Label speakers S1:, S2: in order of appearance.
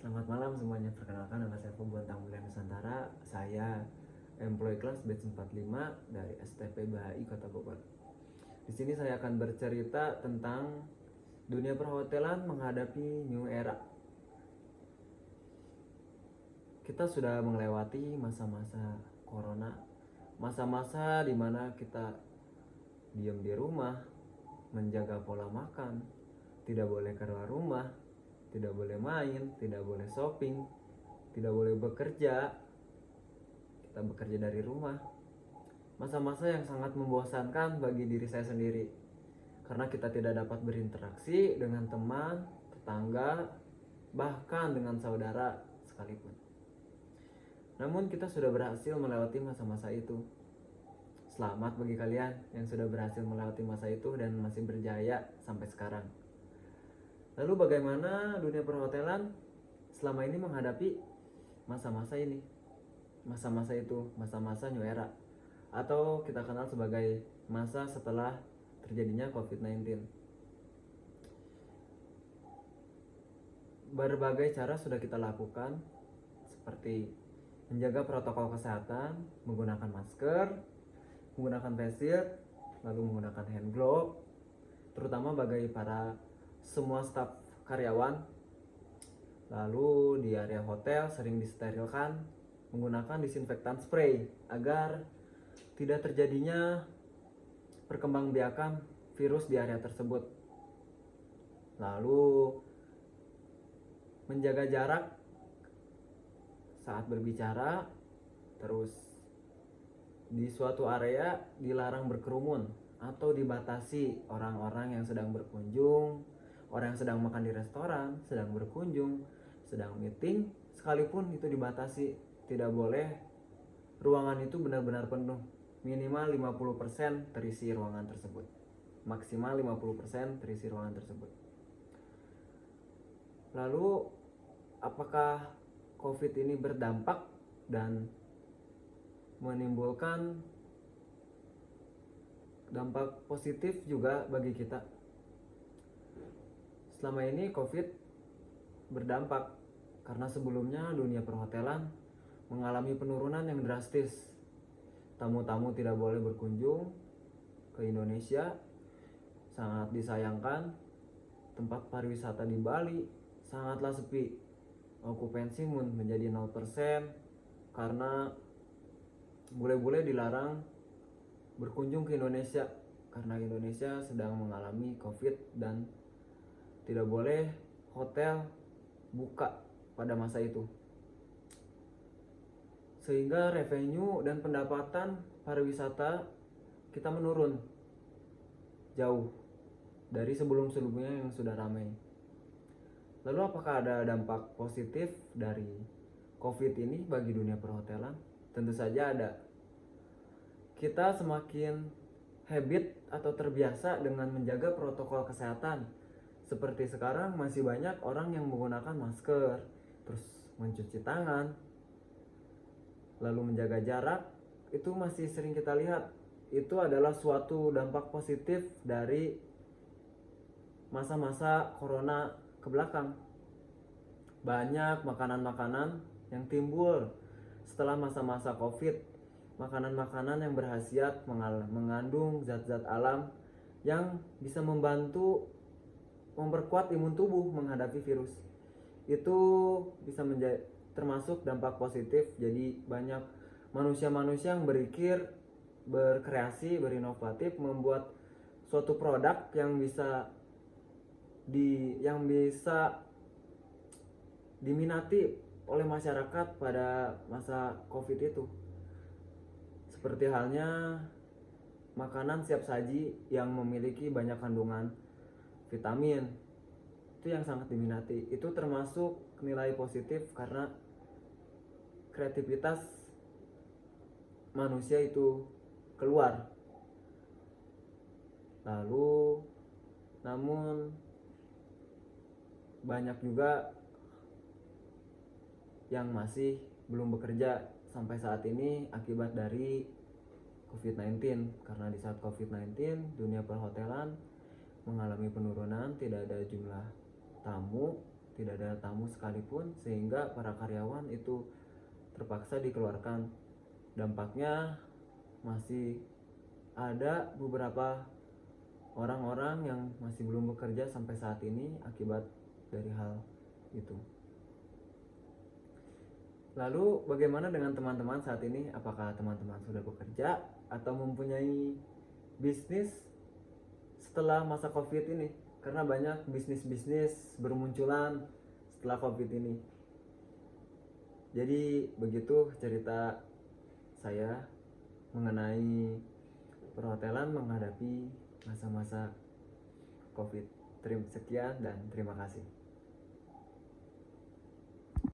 S1: Selamat malam semuanya, perkenalkan nama saya Bontang Mulia Nusantara. Saya employee kelas batch 45 dari STP BHI Kota Bogor. Di sini saya akan bercerita tentang dunia perhotelan menghadapi new era. Kita sudah melewati masa-masa corona, masa-masa di mana kita diam di rumah, menjaga pola makan, tidak boleh keluar rumah, tidak boleh main, tidak boleh shopping, tidak boleh bekerja. Kita bekerja dari rumah. Masa-masa yang sangat membosankan bagi diri saya sendiri, karena kita tidak dapat berinteraksi dengan teman, tetangga, bahkan dengan saudara sekalipun. Namun kita sudah berhasil melewati masa-masa itu. Selamat bagi kalian yang sudah berhasil melewati masa itu dan masih berjaya sampai sekarang. Lalu bagaimana dunia perhotelan selama ini menghadapi masa-masa ini? Masa-masa itu, masa-masa new era, atau kita kenal sebagai masa setelah terjadinya COVID-19. Berbagai cara sudah kita lakukan, seperti menjaga protokol kesehatan, menggunakan masker, menggunakan face shield, lalu menggunakan hand glove, terutama bagi para semua staf karyawan. Lalu di area hotel sering disterilkan menggunakan disinfektan spray agar tidak terjadinya perkembangbiakan virus di area tersebut. Lalu menjaga jarak saat berbicara, terus di suatu area dilarang berkerumun atau dibatasi orang-orang yang sedang berkunjung, orang yang sedang makan di restoran, sedang berkunjung, sedang meeting, sekalipun itu dibatasi. Tidak boleh ruangan itu benar-benar penuh. Minimal 50% terisi ruangan tersebut. Maksimal 50% terisi ruangan tersebut. Lalu apakah COVID ini berdampak dan menimbulkan dampak positif juga bagi kita? Selama ini COVID berdampak karena sebelumnya dunia perhotelan mengalami penurunan yang drastis. Tamu-tamu tidak boleh berkunjung ke Indonesia. Sangat disayangkan, tempat pariwisata di Bali sangatlah sepi. Okupansi menjadi 0% karena bule-bule dilarang berkunjung ke Indonesia karena Indonesia sedang mengalami COVID dan tidak boleh hotel buka pada masa itu. Sehingga revenue dan pendapatan pariwisata kita menurun jauh dari sebelum-sebelumnya yang sudah ramai. Lalu apakah ada dampak positif dari COVID ini bagi dunia perhotelan? Tentu saja ada. Kita semakin habit atau terbiasa dengan menjaga protokol kesehatan. Seperti sekarang masih banyak orang yang menggunakan masker, terus mencuci tangan, lalu menjaga jarak. Itu masih sering kita lihat. Itu adalah suatu dampak positif dari masa-masa corona ke belakang. Banyak makanan-makanan yang timbul setelah masa-masa COVID. Makanan-makanan yang berkhasiat mengandung zat-zat alam yang bisa membantu memperkuat imun tubuh menghadapi virus. Itu bisa menjadi termasuk dampak positif. Jadi banyak manusia-manusia yang berkreasi, berinovatif, membuat suatu produk yang bisa diminati oleh masyarakat pada masa COVID itu. Seperti halnya makanan siap saji yang memiliki banyak kandungan vitamin, itu yang sangat diminati. Itu termasuk nilai positif karena kreativitas manusia itu keluar. Lalu namun banyak juga yang masih belum bekerja sampai saat ini akibat dari COVID-19. Karena di saat COVID-19 dunia perhotelan mengalami penurunan, tidak ada jumlah tamu, tidak ada tamu sekalipun, sehingga para karyawan itu terpaksa dikeluarkan. Dampaknya masih ada beberapa orang-orang yang masih belum bekerja sampai saat ini akibat dari hal itu. Lalu bagaimana dengan teman-teman saat ini? Apakah teman-teman sudah bekerja atau mempunyai bisnis setelah masa COVID ini? Karena banyak bisnis-bisnis bermunculan setelah COVID ini. Jadi begitu cerita saya mengenai perhotelan menghadapi masa-masa COVID. Sekian dan terima kasih.